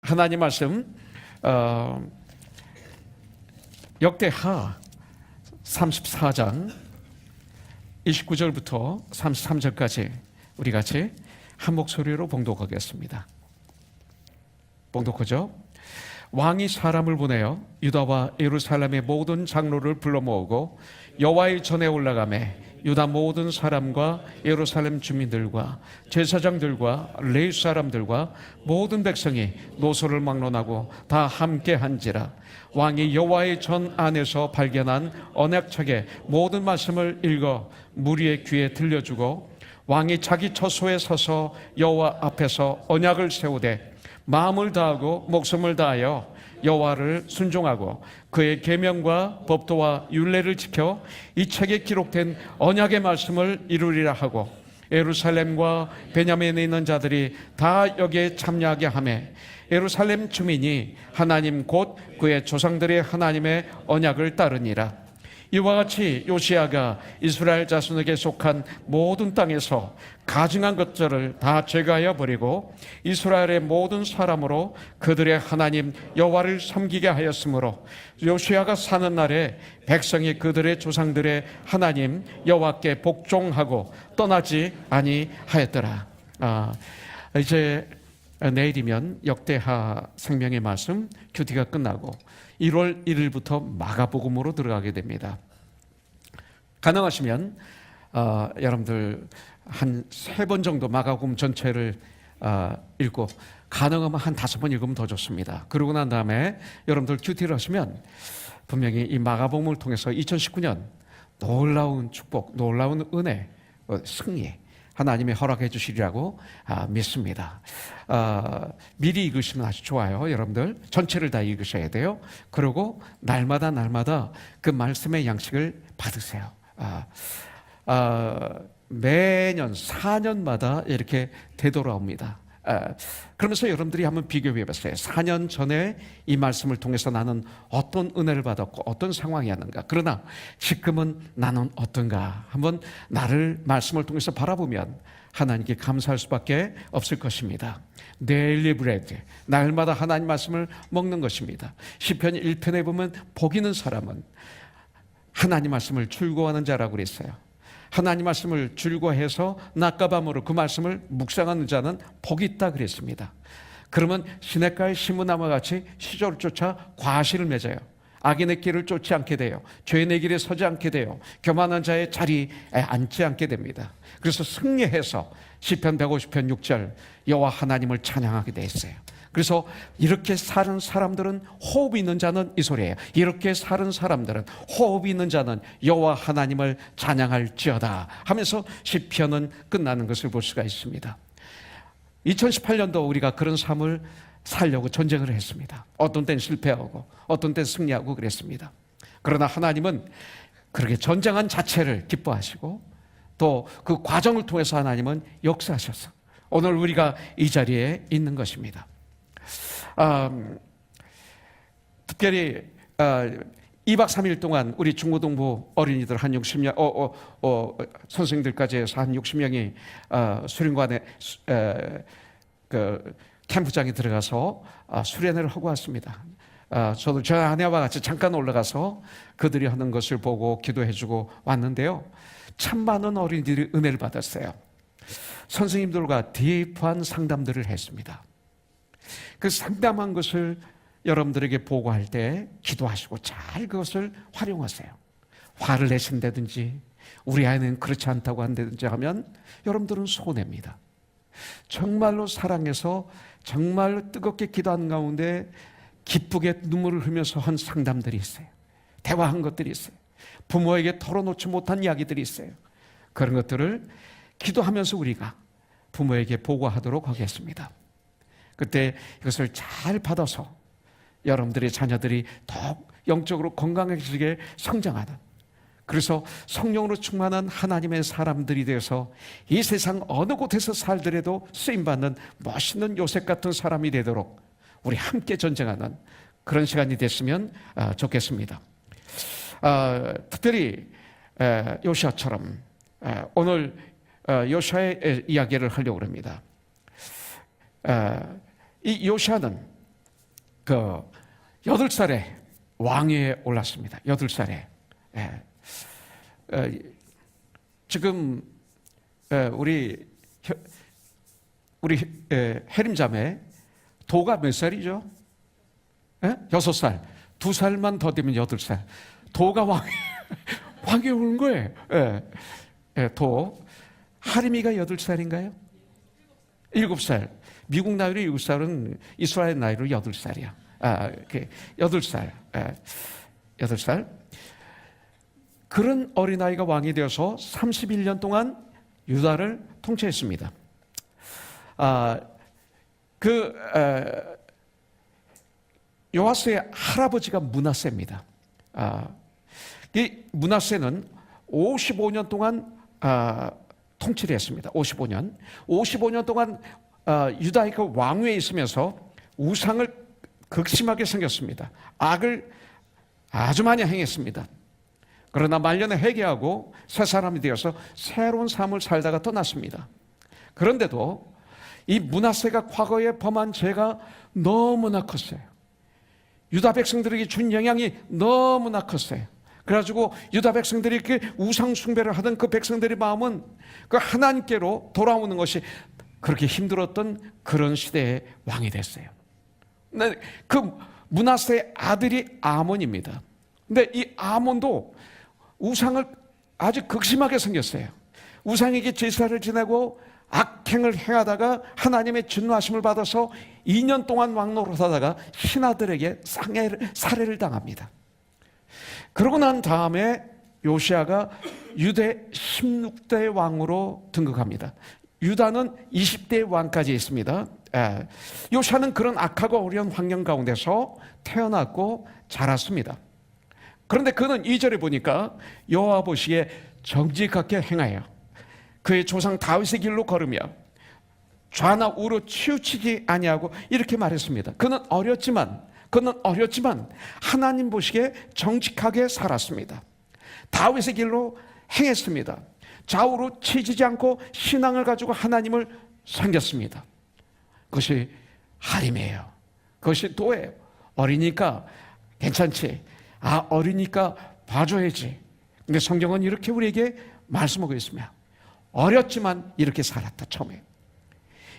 하나님 말씀 역대하 34장 29절부터 33절까지 우리 같이 한 목소리로 봉독하겠습니다. 봉독하죠. 왕이 사람을 보내어 유다와 예루살렘의 모든 장로를 불러 모으고 여호와의 전에 올라가매 유다 모든 사람과 예루살렘 주민들과 제사장들과 레위 사람들과 모든 백성이 노소를 막론하고 다 함께 한지라. 왕이 여호와의 전 안에서 발견한 언약책의 모든 말씀을 읽어 무리의 귀에 들려주고 왕이 자기 처소에 서서 여호와 앞에서 언약을 세우되 마음을 다하고 목숨을 다하여 여호와를 순종하고 그의 계명과 법도와 율례를 지켜 이 책에 기록된 언약의 말씀을 이루리라 하고 예루살렘과 베냐민에 있는 자들이 다 여기에 참여하게 하며 예루살렘 주민이 하나님 곧 그의 조상들의 하나님의 언약을 따르니라. 이와 같이 요시야가 이스라엘 자손에게 속한 모든 땅에서 가증한 것들을 다 제거하여 버리고 이스라엘의 모든 사람으로 그들의 하나님 여호와를 섬기게 하였으므로 요시야가 사는 날에 백성이 그들의 조상들의 하나님 여호와께 복종하고 떠나지 아니하였더라. 이제 내일이면 역대하 생명의 말씀 큐티가 끝나고 1월 1일부터 마가복음으로 들어가게 됩니다. 가능하시면 여러분들 한 3번 정도 마가복음 전체를 읽고 가능하면 한 5번 읽으면 더 좋습니다. 그러고 난 다음에 여러분들 큐티를 하시면 분명히 이 마가복음을 통해서 2019년 놀라운 축복, 놀라운 은혜, 승리 하나님이 허락해 주시리라고 믿습니다. 미리 읽으시면 아주 좋아요. 여러분들 전체를 다 읽으셔야 돼요. 그리고 날마다 그 말씀의 양식을 받으세요. 매년 4년마다 이렇게 되돌아옵니다. 그러면서 여러분들이 한번 비교해 보세요. 4년 전에 이 말씀을 통해서 나는 어떤 은혜를 받았고 어떤 상황이었는가, 그러나 지금은 나는 어떤가 한번 나를 말씀을 통해서 바라보면 하나님께 감사할 수밖에 없을 것입니다. 데일리 브레드, 날마다 하나님 말씀을 먹는 것입니다. 시편 1편에 보면 복 있는 사람은 하나님 말씀을 즐거워하는 자라고 그랬어요. 하나님 말씀을 즐거워해서 낮과 밤으로 그 말씀을 묵상하는 자는 복이 있다 그랬습니다. 그러면 시냇가의 시무나무와 같이 시절을 쫓아 과실을 맺어요. 악인의 길을 쫓지 않게 돼요. 죄인의 길에 서지 않게 돼요. 교만한 자의 자리에 앉지 않게 됩니다. 그래서 승리해서 시편 150편 6절 여호와 하나님을 찬양하게 돼 있어요. 그래서 이렇게 사는 사람들은 호흡이 있는 자는 이 소리예요. 이렇게 사는 사람들은 호흡이 있는 자는 여호와 하나님을 찬양할지어다 하면서 시편은 끝나는 것을 볼 수가 있습니다. 2018년도 우리가 그런 삶을 살려고 전쟁을 했습니다. 어떤 때는 실패하고 어떤 때는 승리하고 그랬습니다. 그러나 하나님은 그렇게 전쟁한 자체를 기뻐하시고 또 그 과정을 통해서 하나님은 역사하셔서 오늘 우리가 이 자리에 있는 것입니다. 특별히 2박 3일 동안 우리 중고등부 어린이들 한 60명, 선생님들까지 해서 한 60명이 수련관에 그 캠프장에 들어가서 수련회를 하고 왔습니다. 저도 저 아내와 같이 잠깐 올라가서 그들이 하는 것을 보고 기도해주고 왔는데요. 참 많은 어린이들이 은혜를 받았어요. 선생님들과 딥한 상담들을 했습니다. 그 상담한 것을 여러분들에게 보고할 때 기도하시고 잘 그것을 활용하세요. 화를 내신다든지 우리 아이는 그렇지 않다고 한다든지 하면 여러분들은 손해입니다. 정말로 사랑해서 정말 뜨겁게 기도하는 가운데 기쁘게 눈물을 흘리면서 한 상담들이 있어요. 대화한 것들이 있어요. 부모에게 털어놓지 못한 이야기들이 있어요. 그런 것들을 기도하면서 우리가 부모에게 보고하도록 하겠습니다. 그때 이것을 잘 받아서 여러분들의 자녀들이 더욱 영적으로 건강해지게 성장하는, 그래서 성령으로 충만한 하나님의 사람들이 되어서 이 세상 어느 곳에서 살더라도 쓰임받는 멋있는 요셉 같은 사람이 되도록 우리 함께 전쟁하는 그런 시간이 됐으면 좋겠습니다. 특별히 요시아처럼 오늘 요시아의 이야기를 하려고 합니다. 이 요시아는 그 8살에 왕위에 올랐습니다. 8살에. 예. 지금 우리 해림자매 도가 몇 살이죠? 6살. 2살만 더 되면 8살. 도가 왕위에 오른 거예요. 도. 하림이가 8살인가요? 7살. 미국 나이로 7살은 이스라엘 나이로 8살이야. 8살. 8살. 그런 어린아이가 왕이 되어서 31년 동안 유다를 통치했습니다. 요아스의 할아버지가 므낫세입니다. 이 므낫세는 55년 동안 통치를 했습니다. 55년 동안 유다의 그 왕위에 있으면서 우상을 극심하게 섬겼습니다. 악을 아주 많이 행했습니다. 그러나 말년에 회개하고 새 사람이 되어서 새로운 삶을 살다가 떠났습니다. 그런데도 이 므낫세가 과거에 범한 죄가 너무나 컸어요. 유다 백성들에게 준 영향이 너무나 컸어요. 그래가지고 유다 백성들이 그 우상 숭배를 하던 그 백성들의 마음은 그 하나님께로 돌아오는 것이 그렇게 힘들었던 그런 시대의 왕이 됐어요. 근데 그 므낫세의 아들이 아몬입니다. 근데 이 아몬도 우상을 아주 극심하게 섬겼어요. 우상에게 제사를 지내고 악행을 행하다가 하나님의 진노하심을 받아서 2년 동안 왕노릇하다가 신하들에게 살해를 당합니다. 그러고 난 다음에 요시아가 유대 16대 왕으로 등극합니다. 유다는 20대 왕까지 있습니다. 요시아는 그런 악하고 어려운 환경 가운데서 태어났고 자랐습니다. 그런데 그는 2절에 보니까 여호와 보시기에 정직하게 행하여 그의 조상 다윗의 길로 걸으며 좌나 우로 치우치지 아니하고 이렇게 말했습니다. 그는 어렸지만 하나님 보시기에 정직하게 살았습니다. 다윗의 길로 행했습니다. 좌우로 치지지 않고 신앙을 가지고 하나님을 섬겼습니다. 그것이 하림이에요. 그것이 도예요. 어리니까 괜찮지. 어리니까 봐줘야지. 근데 성경은 이렇게 우리에게 말씀하고 있습니다. 어렸지만 이렇게 살았다. 처음에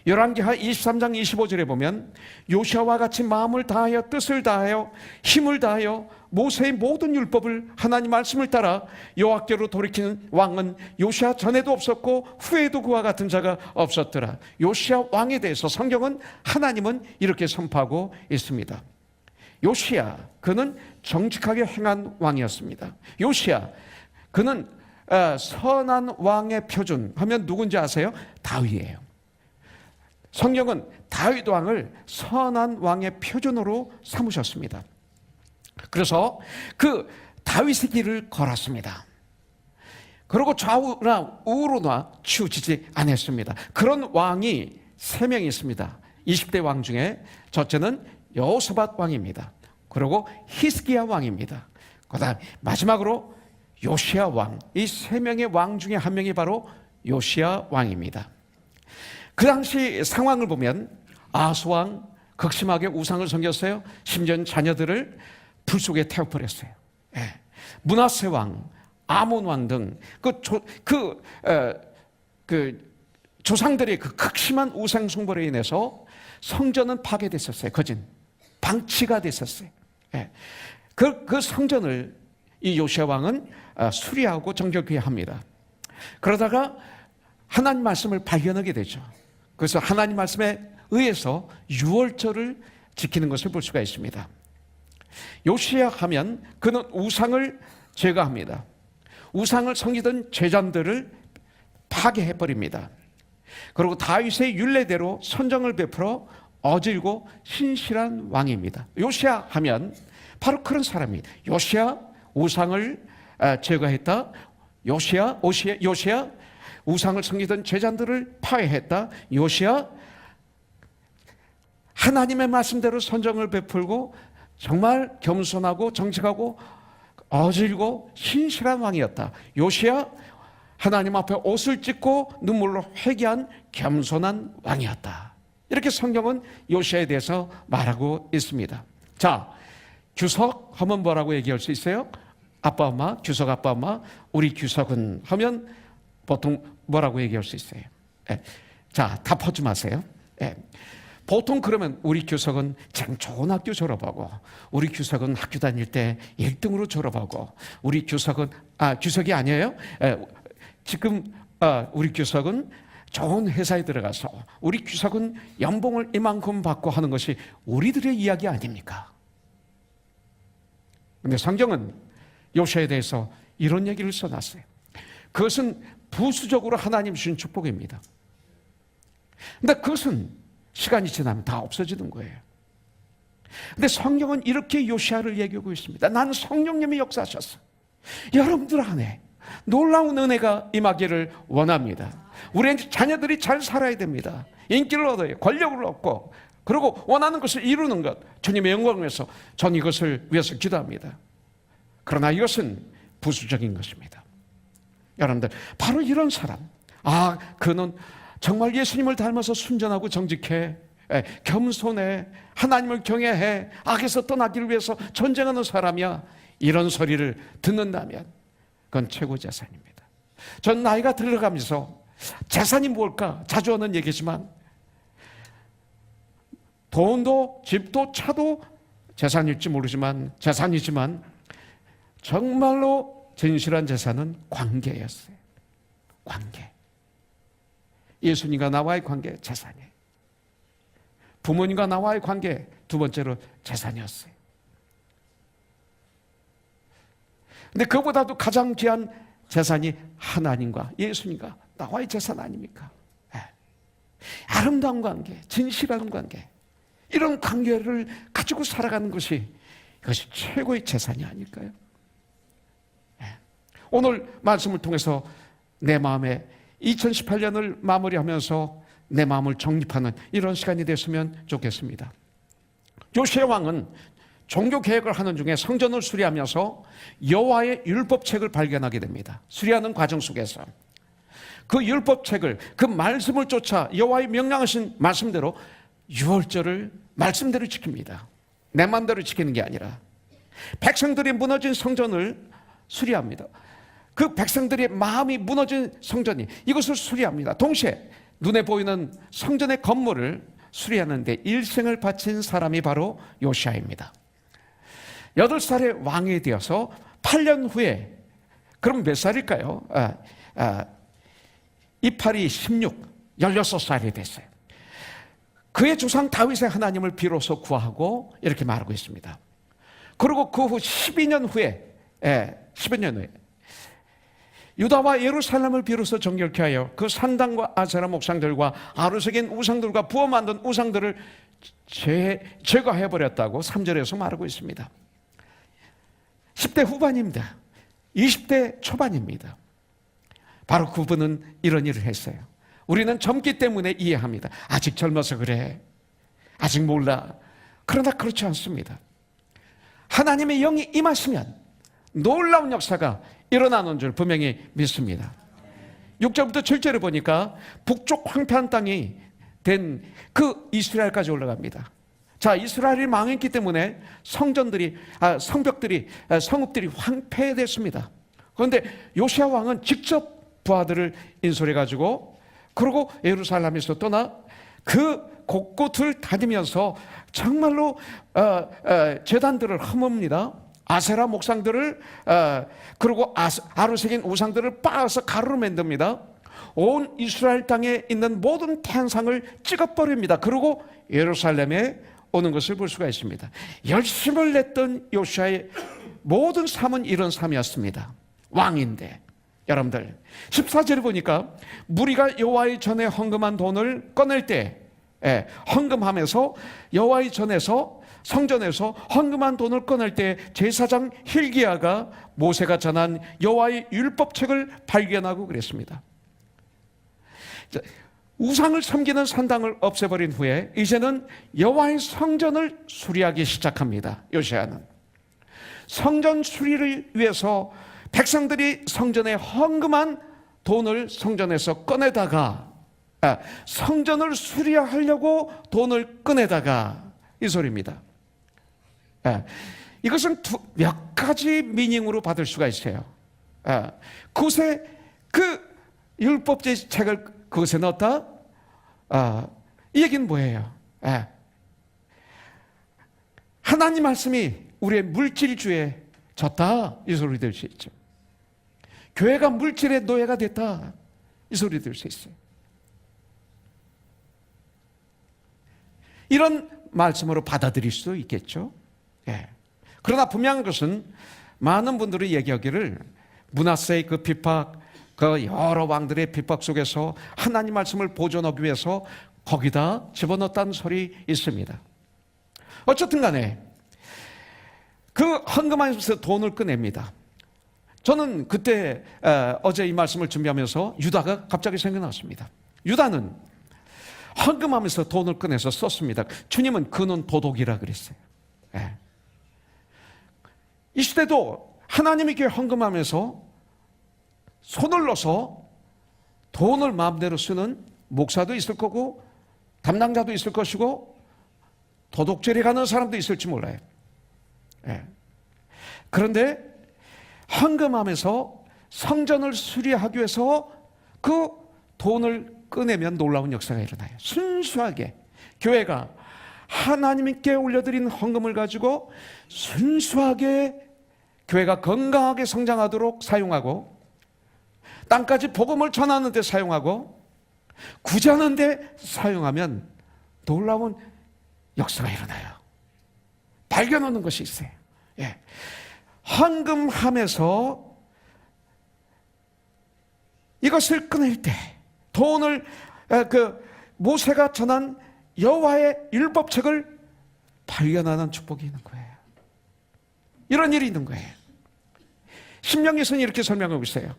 열왕기하 23장 25절에 보면 요시아와 같이 마음을 다하여 뜻을 다하여 힘을 다하여 모세의 모든 율법을 하나님 말씀을 따라 여호와께로 돌이키는 왕은 요시아 전에도 없었고 후에도 그와 같은 자가 없었더라. 요시아 왕에 대해서 성경은 하나님은 이렇게 선포하고 있습니다. 요시아 그는 정직하게 행한 왕이었습니다. 요시아 그는 선한 왕의 표준 하면 누군지 아세요? 다윗이에요. 성경은 다윗 왕을 선한 왕의 표준으로 삼으셨습니다. 그래서 그 다윗의 길을 걸었습니다. 그리고 좌우나 우로나 치우치지 않았습니다. 그런 왕이 3명이 있습니다. 20대 왕 중에 첫째는 여호사밧 왕입니다. 그리고 히스기야 왕입니다. 그다음 마지막으로 요시야 왕. 이 3명의 왕 중에 한 명이 바로 요시야 왕입니다. 그 당시 상황을 보면 아하스 왕 극심하게 우상을 섬겼어요. 심지어 자녀들을 불 속에 태워버렸어요. 므낫세 왕, 아몬 왕 등 조상들의 그 극심한 우상 숭배로 인해서 성전은 파괴됐었어요. 거진 방치가 됐었어요. 그 성전을 이 요시야 왕은 수리하고 정결케 합니다. 그러다가 하나님 말씀을 발견하게 되죠. 그래서 하나님 말씀에 의해서 유월절을 지키는 것을 볼 수가 있습니다. 요시야 하면 그는 우상을 제거합니다. 우상을 섬기던 제자들을 파괴해버립니다. 그리고 다윗의 율례대로 선정을 베풀어 어질고 신실한 왕입니다. 요시야 하면 바로 그런 사람입니다. 요시야 우상을 제거했다. 요시야 우상을 섬기던 제자들을 파괴했다. 요시야 하나님의 말씀대로 선정을 베풀고 정말 겸손하고 정직하고 어질고 신실한 왕이었다. 요시야 하나님 앞에 옷을 찢고 눈물로 회개한 겸손한 왕이었다. 이렇게 성경은 요시야에 대해서 말하고 있습니다. 자, 규석 하면 뭐라고 얘기할 수 있어요? 아빠 엄마, 규석 아빠 엄마, 우리 규석은 하면 보통 뭐라고 얘기할 수 있어요? 예. 자, 답하지 마세요. 예. 보통 그러면 우리 규석은 참 좋은 학교 졸업하고, 우리 규석은 학교 다닐 때 1등으로 졸업하고, 우리 규석은 규석이 아니에요? 예. 지금 우리 규석은 좋은 회사에 들어가서, 우리 규석은 연봉을 이만큼 받고 하는 것이 우리들의 이야기 아닙니까? 그런데 성경은 요시아에 대해서 이런 얘기를 써놨어요. 그것은 부수적으로 하나님 주신 축복입니다. 근데 그것은 시간이 지나면 다 없어지는 거예요. 근데 성경은 이렇게 요시아를 얘기하고 있습니다. 나는 성령님이 역사하셨어. 여러분들 안에 놀라운 은혜가 임하기를 원합니다. 우리 자녀들이 잘 살아야 됩니다. 인기를 얻어요. 권력을 얻고, 그리고 원하는 것을 이루는 것, 주님의 영광을 위해서 전 이것을 위해서 기도합니다. 그러나 이것은 부수적인 것입니다. 여러분들, 바로 이런 사람, 그는 정말 예수님을 닮아서 순전하고 정직해, 겸손해, 하나님을 경외해, 악에서 떠나기를 위해서 전쟁하는 사람이야, 이런 소리를 듣는다면 그건 최고 재산입니다. 전 나이가 들어가면서 재산이 뭘까 자주 하는 얘기지만, 돈도 집도 차도 재산일지 모르지만 재산이지만, 정말로 진실한 재산은 관계였어요. 관계. 예수님과 나와의 관계, 재산이에요. 부모님과 나와의 관계, 두 번째로 재산이었어요. 근데 그보다도 가장 귀한 재산이 하나님과 예수님과 나와의 재산 아닙니까? 아름다운 관계, 진실한 관계, 이런 관계를 가지고 살아가는 것이, 이것이 최고의 재산이 아닐까요? 오늘 말씀을 통해서 내 마음에 2018년을 마무리하면서 내 마음을 정립하는 이런 시간이 됐으면 좋겠습니다. 요시야 왕은 종교 개혁을 하는 중에 성전을 수리하면서 여호와의 율법책을 발견하게 됩니다. 수리하는 과정 속에서 그 율법책을, 그 말씀을 쫓아 여호와의 명령하신 말씀대로 유월절을 말씀대로 지킵니다. 내 마음대로 지키는 게 아니라 백성들이 무너진 성전을 수리합니다. 그 백성들의 마음이 무너진 성전이, 이것을 수리합니다. 동시에 눈에 보이는 성전의 건물을 수리하는데 일생을 바친 사람이 바로 요시야입니다. 8살의 왕이 되어서 8년 후에, 그럼 몇 살일까요? 이팔이 16살이 됐어요. 그의 조상 다윗의 하나님을 비로소 구하고 이렇게 말하고 있습니다. 그리고 그 후 12년 후에 유다와 예루살렘을 비로소 정결케 하여 그 산당과 아세라 목상들과 아루색인 우상들과 부어 만든 우상들을 제거해버렸다고 3절에서 말하고 있습니다. 10대 후반입니다. 20대 초반입니다. 바로 그분은 이런 일을 했어요. 우리는 젊기 때문에 이해합니다. 아직 젊어서 그래, 아직 몰라. 그러나 그렇지 않습니다. 하나님의 영이 임하시면 놀라운 역사가 일어나는 줄 분명히 믿습니다. 6절부터 7절을 보니까 북쪽 황폐한 땅이 된 그 이스라엘까지 올라갑니다. 자, 이스라엘이 망했기 때문에 성벽들이 성읍들이 황폐됐습니다. 그런데 요시야 왕은 직접 부하들을 인솔해가지고, 그리고 예루살렘에서 떠나 그 곳곳을 다니면서 정말로 제단들을 허뭅니다. 아세라 목상들을, 그리고 아루색인 우상들을 빻아서 가루로 만듭니다. 온 이스라엘 땅에 있는 모든 태양상을 찍어버립니다. 그리고 예루살렘에 오는 것을 볼 수가 있습니다. 열심을 냈던 요시야의 모든 삶은 이런 삶이었습니다. 왕인데, 여러분들 14절에 보니까 무리가 여호와의 전에 헌금한 돈을 꺼낼 때, 헌금하면서 여호와의 전에서, 성전에서 헌금한 돈을 꺼낼 때 제사장 hil기야가 모세가 전한 여호와의 율법책을 발견하고 그랬습니다. 우상을 섬기는 산당을 없애버린 후에 이제는 여호와의 성전을 수리하기 시작합니다. 요시야는 성전 수리를 위해서 백성들이 성전에 헌금한 돈을 성전에서 꺼내다가, 성전을 수리하려고 돈을 꺼내다가, 이 소리입니다. 이것은 몇 가지 미닝으로 받을 수가 있어요. 그곳에 그 율법주의 책을 그것에 넣었다? 이 얘기는 뭐예요? 하나님 말씀이 우리의 물질주의에 졌다, 이 소리 들 수 있죠. 교회가 물질의 노예가 됐다, 이 소리 들 수 있어요. 이런 말씀으로 받아들일 수도 있겠죠. 그러나 분명한 것은 많은 분들이 얘기하기를 므낫세의 그 핍박, 그 여러 왕들의 핍박 속에서 하나님 말씀을 보존하기 위해서 거기다 집어넣었다는 소리 있습니다. 어쨌든 간에 그 헌금하면서 돈을 꺼냅니다. 저는 그때 어제 이 말씀을 준비하면서 유다가 갑자기 생각났습니다. 유다는 헌금하면서 돈을 꺼내서 썼습니다. 주님은 그는 도둑이라 그랬어요. 이 시대도 하나님에게 헌금하면서 손을 넣어서 돈을 마음대로 쓰는 목사도 있을 거고 담당자도 있을 것이고 도둑질에 가는 사람도 있을지 몰라요. 그런데 헌금하면서 성전을 수리하기 위해서 그 돈을 꺼내면 놀라운 역사가 일어나요. 순수하게 교회가 하나님께 올려드린 헌금을 가지고 순수하게 교회가 건강하게 성장하도록 사용하고 땅까지 복음을 전하는 데 사용하고 구제하는 데 사용하면 놀라운 역사가 일어나요. 발견하는 것이 있어요. 헌금하면서 이것을 꺼낼 때 돈을 모세가 전한 여호와의 율법책을 발견하는 축복이 있는 거예요. 이런 일이 있는 거예요. 신명기에서는 이렇게 설명하고 있어요.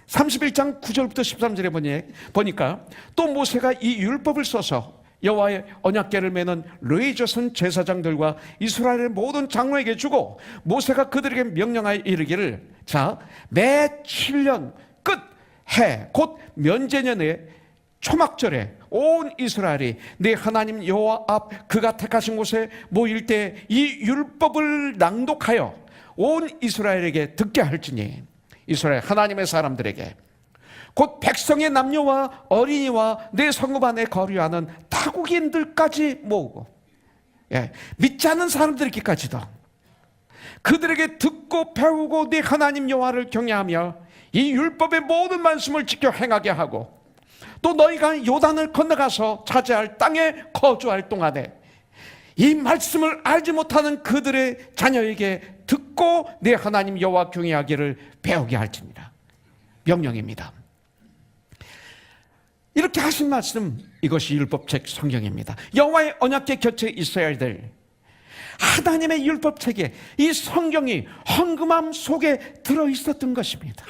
31장 9절부터 13절에 보니까 또 모세가 이 율법을 써서 여호와의 언약궤를 매는 레위 자손 제사장들과 이스라엘의 모든 장로에게 주고 모세가 그들에게 명령하여 이르기를 매 7년 끝해 곧 면제년에 초막절에 온 이스라엘이 네 하나님 여호와 앞 그가 택하신 곳에 모일 때 이 율법을 낭독하여 온 이스라엘에게 듣게 할지니 이스라엘 하나님의 사람들에게 곧 백성의 남녀와 어린이와 내 성읍 안에 거류하는 타국인들까지 모으고 믿지 않는 사람들에게까지도 그들에게 듣고 배우고 네 하나님 여호와를 경외하며 이 율법의 모든 말씀을 지켜 행하게 하고 또 너희가 요단을 건너가서 차지할 땅에 거주할 동안에 이 말씀을 알지 못하는 그들의 자녀에게 듣고 내 하나님 여호와 경외하기를 배우게 할지니라. 명령입니다. 이렇게 하신 말씀, 이것이 율법책 성경입니다. 여호와의 언약궤 곁에 있어야 될 하나님의 율법책에 이 성경이 헌금함 속에 들어있었던 것입니다.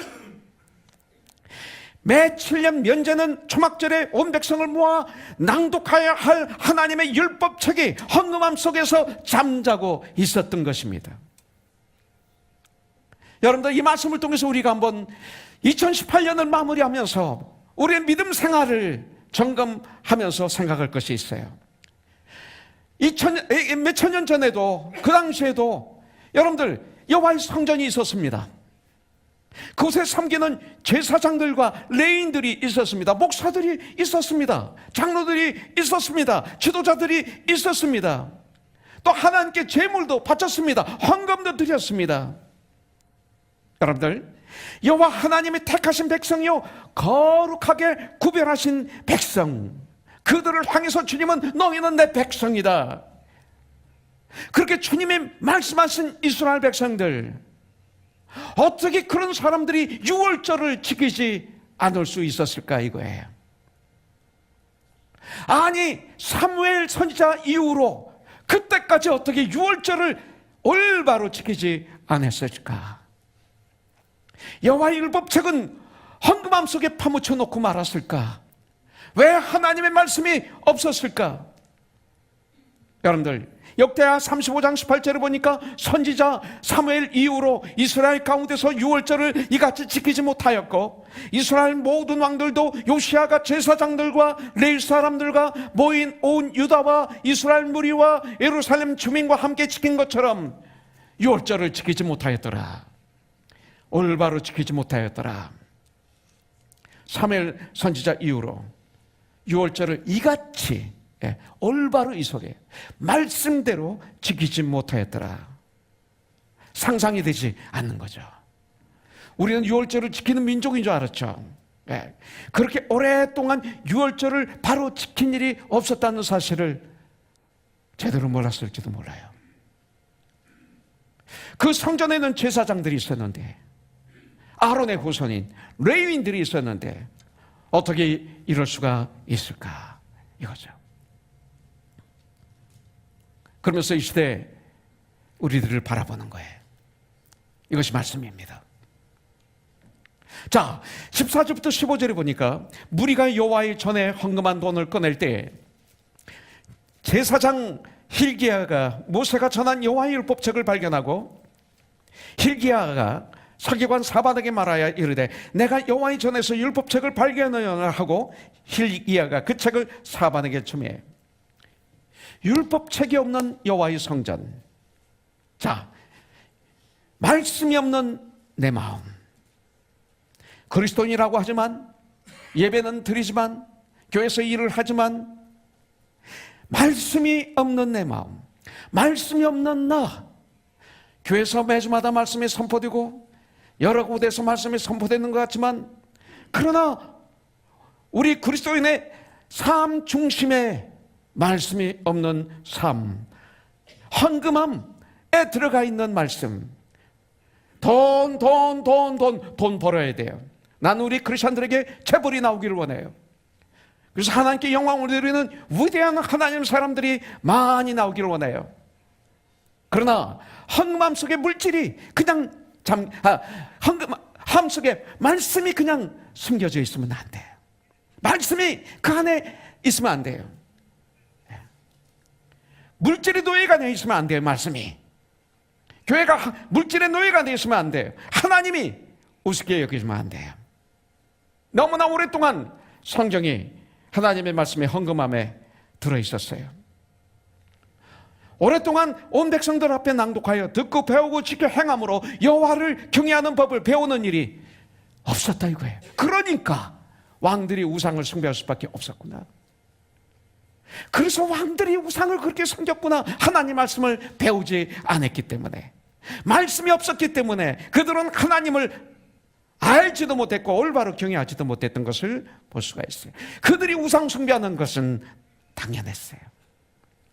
매 7년 면제는 초막절에 온 백성을 모아 낭독하여야 할 하나님의 율법책이 헌금함 속에서 잠자고 있었던 것입니다. 여러분들, 이 말씀을 통해서 우리가 한번 2018년을 마무리하면서 우리의 믿음 생활을 점검하면서 생각할 것이 있어요. 몇천 년 전에도 그 당시에도 여러분들 여호와의 성전이 있었습니다. 그곳에 섬기는 제사장들과 레위인들이 있었습니다. 목사들이 있었습니다. 장로들이 있었습니다. 지도자들이 있었습니다. 또 하나님께 제물도 바쳤습니다. 헌금도 드렸습니다. 여러분들, 여호와 하나님이 택하신 백성이요 거룩하게 구별하신 백성, 그들을 향해서 주님은 너희는 내 백성이다. 그렇게 주님이 말씀하신 이스라엘 백성들, 어떻게 그런 사람들이 유월절을 지키지 않을 수 있었을까 이거예요. 아니, 사무엘 선지자 이후로 그때까지 어떻게 유월절을 올바로 지키지 않았을까? 여호와의 율법책은 헌금함 속에 파묻혀 놓고 말았을까? 왜 하나님의 말씀이 없었을까? 여러분들, 역대하 35장 18절을 보니까 선지자 사무엘 이후로 이스라엘 가운데서 유월절을 이같이 지키지 못하였고, 이스라엘 모든 왕들도 요시아가 제사장들과 레위 사람들과 모인 온 유다와 이스라엘 무리와 예루살렘 주민과 함께 지킨 것처럼 유월절을 지키지 못하였더라. 올바로 지키지 못하였더라. 사무엘 선지자 이후로 유월절을 이같이 올바로 이속에 말씀대로 지키지 못하였더라. 상상이 되지 않는 거죠. 우리는 유월절을 지키는 민족인 줄 알았죠. 그렇게 오랫동안 유월절을 바로 지킨 일이 없었다는 사실을 제대로 몰랐을지도 몰라요. 그 성전에는 제사장들이 있었는데, 아론의 후손인 레위인들이 있었는데 어떻게 이럴 수가 있을까, 이거죠. 그러면서 이 시대 우리들을 바라보는 거예요. 이것이 말씀입니다. 자, 14절부터 15절에 보니까 무리가 여호와의 전에 헌금한 돈을 꺼낼 때 제사장 hil기야가 모세가 전한 여호와의 율법책을 발견하고, hil기야가 서기관 사반에게 말하여 이르되 내가 여호와의 전에서 율법책을 발견하고, hil기야가 그 책을 사반에게 주매 율법책이 없는 여호와의 성전. 자, 말씀이 없는 내 마음. 그리스도인이라고 하지만, 예배는 드리지만, 교회에서 일을 하지만, 말씀이 없는 내 마음, 말씀이 없는 나. 교회에서 매주마다 말씀이 선포되고 여러 곳에서 말씀이 선포되는 것 같지만, 그러나 우리 그리스도인의 삶 중심에 말씀이 없는 삶, 헌금함에 들어가 있는 말씀. 돈 벌어야 돼요. 나는 우리 크리스천들에게 재벌이 나오기를 원해요. 그래서 하나님께 영광을 드리는 위대한 하나님 사람들이 많이 나오기를 원해요. 그러나 헌금함 속에 물질이 그냥 헌금함 속에 말씀이 그냥 숨겨져 있으면 안 돼요. 말씀이 그 안에 있으면 안 돼요. 물질의 노예가 되어 있으면 안 돼요. 말씀이. 교회가 물질의 노예가 되어 있으면 안 돼요. 하나님이 우습게 여기시면 안 돼요. 너무나 오랫동안 성경이 하나님의 말씀에 헌금함에 들어있었어요. 오랫동안 온 백성들 앞에 낭독하여 듣고 배우고 지켜 행함으로 여호와를 경외하는 법을 배우는 일이 없었다 이거예요. 그러니까 왕들이 우상을 숭배할 수밖에 없었구나. 그래서 왕들이 우상을 그렇게 섬겼구나. 하나님 말씀을 배우지 않았기 때문에, 말씀이 없었기 때문에 그들은 하나님을 알지도 못했고 올바로 경외하지도 못했던 것을 볼 수가 있어요. 그들이 우상 숭배하는 것은 당연했어요.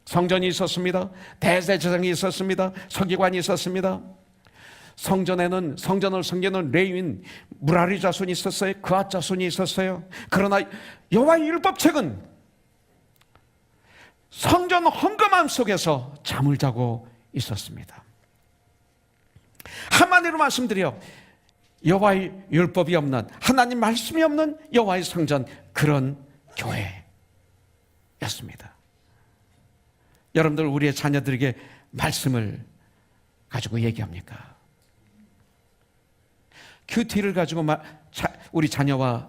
성전이 있었습니다. 대제사장이 있었습니다. 서기관이 있었습니다. 성전에는 성전을 섬기는 레위인 무라리 자손이 있었어요. 그앗 자손이 있었어요. 그러나 여호와의 율법책은 성전 헌금함 속에서 잠을 자고 있었습니다. 한마디로 말씀드려, 여호와의 율법이 없는, 하나님 말씀이 없는 여호와의 성전, 그런 교회였습니다. 여러분들 우리의 자녀들에게 말씀을 가지고 얘기합니까? 큐티를 가지고 우리 자녀와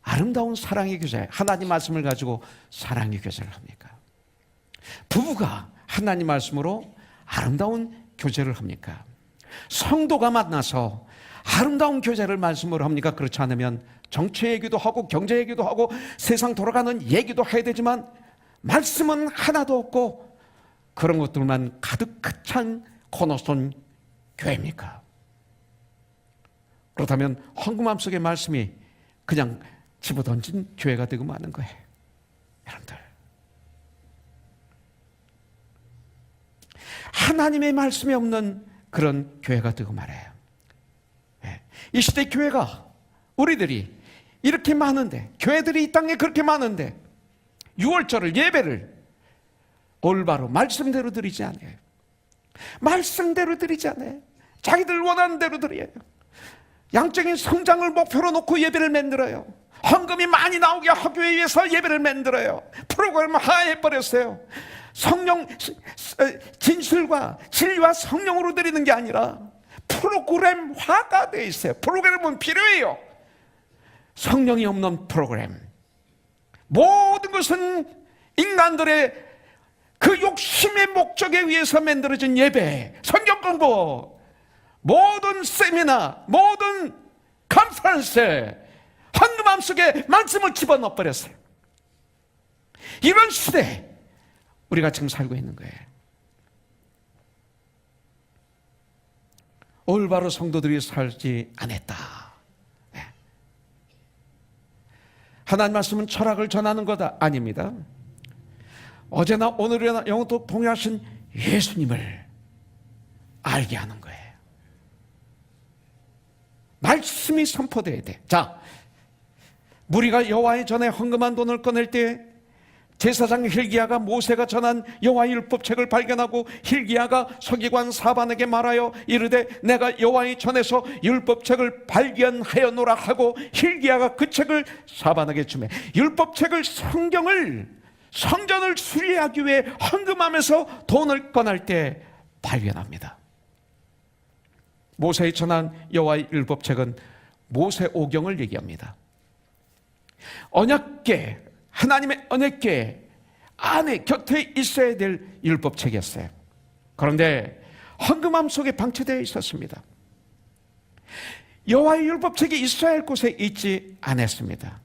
아름다운 사랑의 교제, 하나님 말씀을 가지고 사랑의 교제를 합니까? 부부가 하나님 말씀으로 아름다운 교제를 합니까? 성도가 만나서 아름다운 교제를 말씀으로 합니까? 그렇지 않으면 정치 얘기도 하고 경제 얘기도 하고 세상 돌아가는 얘기도 해야 되지만 말씀은 하나도 없고 그런 것들만 가득 찬 코너스톤 교회입니까? 그렇다면 헌금함 속의 말씀이 그냥 집어던진 교회가 되고 마는 거예요. 여러분들, 하나님의 말씀이 없는 그런 교회가 되고 말아요. 이 시대 교회가, 우리들이 이렇게 많은데, 교회들이 이 땅에 그렇게 많은데 유월절을, 예배를 올바로 말씀대로 드리지 않아요. 말씀대로 드리지 않아요. 자기들 원하는 대로 드려요. 양적인 성장을 목표로 놓고 예배를 만들어요. 헌금이 많이 나오게 하기 위해서 예배를 만들어요. 프로그램을 하해버렸어요. 성령, 진술과 진리와 성령으로 드리는 게 아니라 프로그램화가 되어 있어요. 프로그램은 필요해요. 성령이 없는 프로그램. 모든 것은 인간들의 그 욕심의 목적에 의해서 만들어진 예배, 성경 공부, 모든 세미나, 모든 컨퍼런스, 헌금함 속에 말씀을 집어넣어 버렸어요. 이런 시대에 우리가 지금 살고 있는 거예요. 올바로 성도들이 살지 않았다. 네. 하나님 말씀은 철학을 전하는 거다? 아닙니다. 어제나 오늘이나 영원토록 동일하신 예수님을 알게 하는 거예요. 말씀이 선포돼야 돼. 자, 무리가 여호와의 전에 헌금한 돈을 꺼낼 때 제사장 hil기야가 모세가 전한 여호와의 율법책을 발견하고 hil기야가 서기관 사반에게 말하여 이르되 내가 여호와의 전에서 율법책을 발견하였노라 하고 hil기야가 그 책을 사반에게 주매 율법책을 성전을 수리하기 위해 헌금하면서 돈을 꺼낼 때 발견합니다. 모세의 전한 여호와의 율법책은 모세오경을 얘기합니다. 언약궤, 하나님의 언약궤 안에 곁에 있어야 될 율법책이었어요. 그런데 헌금함 속에 방치되어 있었습니다. 여호와의 율법책이 있어야 할 곳에 있지 않았습니다.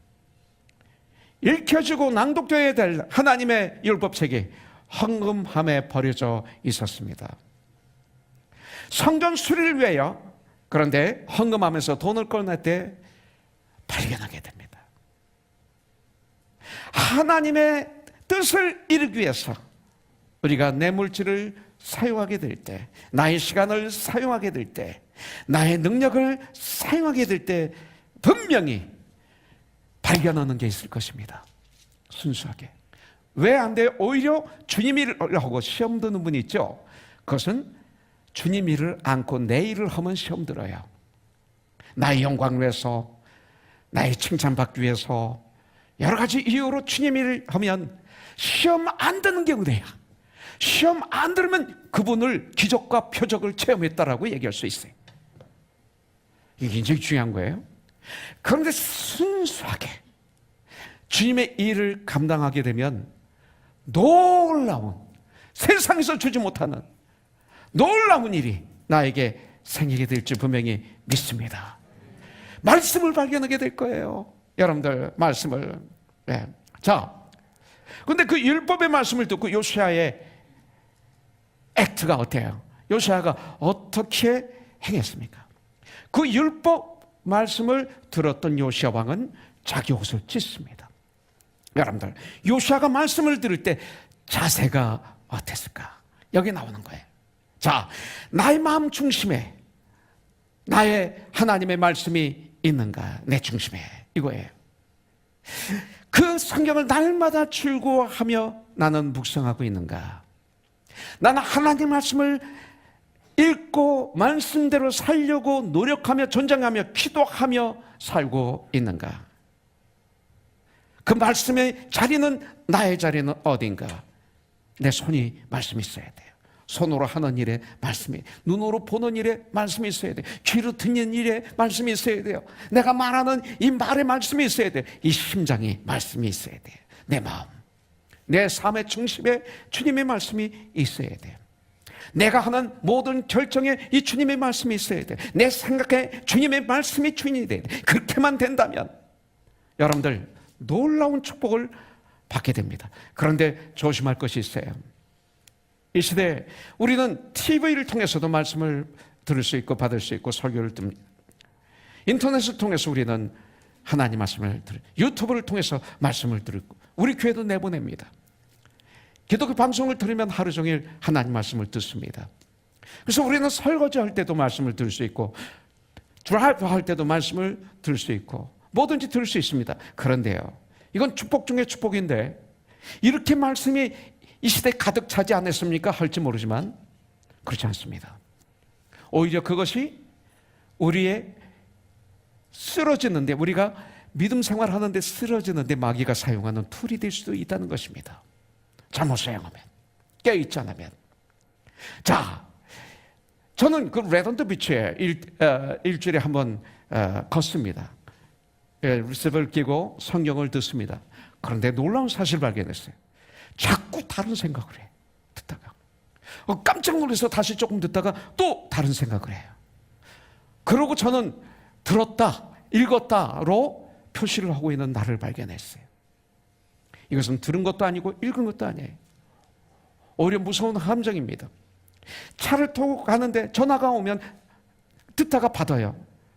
읽혀지고 낭독되어야 될 하나님의 율법책이 헌금함에 버려져 있었습니다. 성전 수리를 위하여 그런데 헌금하면서 돈을 꺼낼 때 발견하게 됩니다. 하나님의 뜻을 이루기 위해서 우리가 내 물질을 사용하게 될 때, 나의 시간을 사용하게 될 때, 나의 능력을 사용하게 될 때 분명히 발견하는 게 있을 것입니다. 순수하게. 왜 안 돼요? 오히려 주님 일을 하고 시험 드는 분이 있죠. 그것은 주님 일을 안고 내 일을 하면 시험 들어요. 나의 영광을 위해서, 나의 칭찬받기 위해서 여러 가지 이유로 주님 일을 하면 시험 안 드는 경우대요. 시험 안 들으면 그분을 기적과 표적을 체험했다라고 얘기할 수 있어요. 이게 굉장히 중요한 거예요. 그런데 순수하게 주님의 일을 감당하게 되면 놀라운, 세상에서 주지 못하는 놀라운 일이 나에게 생기게 될지 분명히 믿습니다. 말씀을 발견하게 될 거예요. 여러분들 말씀을. 네. 자, 근데 그 율법의 말씀을 듣고 요시야의 액트가 어때요? 요시야가 어떻게 행했습니까? 그 율법 말씀을 들었던 요시야 왕은 자기 옷을 찢습니다. 여러분들 요시야가 말씀을 들을 때 자세가 어땠을까? 여기 나오는 거예요. 자, 나의 마음 중심에 나의 하나님의 말씀이 있는가? 내 중심에 이거예요. 그 성경을 날마다 출고하며 나는 묵상하고 있는가? 나는 하나님 말씀을 읽고 말씀대로 살려고 노력하며 전쟁하며 기도하며 살고 있는가? 그 말씀의 자리는, 나의 자리는 어딘가? 내 손이 말씀이 있어야 돼요. 손으로 하는 일에 말씀이, 눈으로 보는 일에 말씀이 있어야 돼요. 귀로 듣는 일에 말씀이 있어야 돼요. 내가 말하는 이 말에 말씀이 있어야 돼요. 이 심장에 말씀이 있어야 돼요. 내 마음, 내 삶의 중심에 주님의 말씀이 있어야 돼요. 내가 하는 모든 결정에 이 주님의 말씀이 있어야 돼요. 내 생각에 주님의 말씀이 주인이 돼야 돼요. 그렇게만 된다면 여러분들 놀라운 축복을 받게 됩니다. 그런데 조심할 것이 있어요. 이 시대에 우리는 TV를 통해서도 말씀을 들을 수 있고 받을 수 있고 설교를 듭니다. 인터넷을 통해서 우리는 하나님 말씀을 유튜브를 통해서 말씀을 들고 우리 교회도 내보냅니다. 기독교 방송을 들으면 하루 종일 하나님 말씀을 듣습니다. 그래서 우리는 설거지 할 때도 말씀을 들을 수 있고 드라이브 할 때도 말씀을 들을 수 있고 뭐든지 들을 수 있습니다. 그런데요, 이건 축복 중에 축복인데 이렇게 말씀이 이 시대에 가득 차지 않았습니까? 할지 모르지만 그렇지 않습니다. 오히려 그것이 우리의 쓰러지는데, 우리가 믿음 생활하는데 쓰러지는데 마귀가 사용하는 툴이 될 수도 있다는 것입니다. 잘못 사용하면, 깨어있지 않으면. 자, 저는 그 레던드 비치에 일주일에 한번 걷습니다. 리셉을 끼고 성경을 듣습니다. 그런데 놀라운 사실을 발견했어요. 자꾸 다른 생각을 해. 듣다가 깜짝 놀라서 다시 조금 듣다가 또 다른 생각을 해요. 그러고 저는 들었다, 읽었다로 표시를 하고 있는 나를 발견했어요. 이것은 들은 것도 아니고 읽은 것도 아니에요. 오히려 무서운 함정입니다. 차를 타고 가는데 전화가 오면 듣다가 받아요.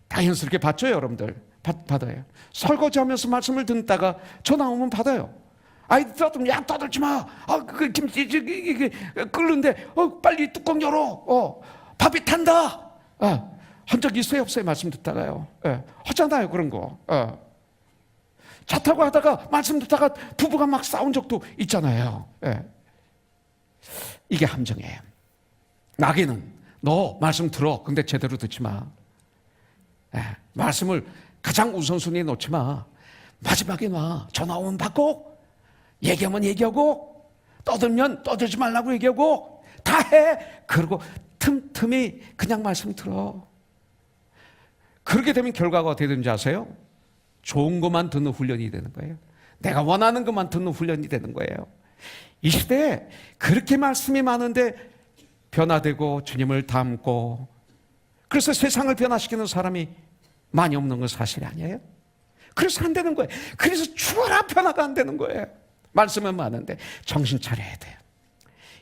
자연스럽게 받죠, 여러분들. 받아요. 설거지하면서 말씀을 듣다가 전화 오면 받아요. 아이, 야, 떠들지 마. 그 김치 끓는데 빨리 뚜껑 열어. 밥이 탄다. 한 적 있어요, 없어요? 말씀 듣다가요. 하잖아요, 그런 거. 차 타고 하다가 말씀 듣다가 부부가 막 싸운 적도 있잖아요. 이게 함정이에요. 마귀는 너 말씀 들어. 근데 제대로 듣지 마. 말씀을 가장 우선순위에 놓지 마. 마지막에 놔. 전화 오면 받고, 얘기하면 얘기하고, 떠들면 떠들지 말라고 얘기하고, 다 해. 그리고 틈틈이 그냥 말씀 들어. 그렇게 되면 결과가 어떻게 되는지 아세요? 좋은 것만 듣는 훈련이 되는 거예요. 내가 원하는 것만 듣는 훈련이 되는 거예요. 이 시대에 그렇게 말씀이 많은데 변화되고 주님을 닮고, 그래서 세상을 변화시키는 사람이 많이 없는 건 사실이 아니에요. 그래서 안 되는 거예요. 그래서 죽어라 변화가 안 되는 거예요. 말씀은 많은데 정신 차려야 돼요.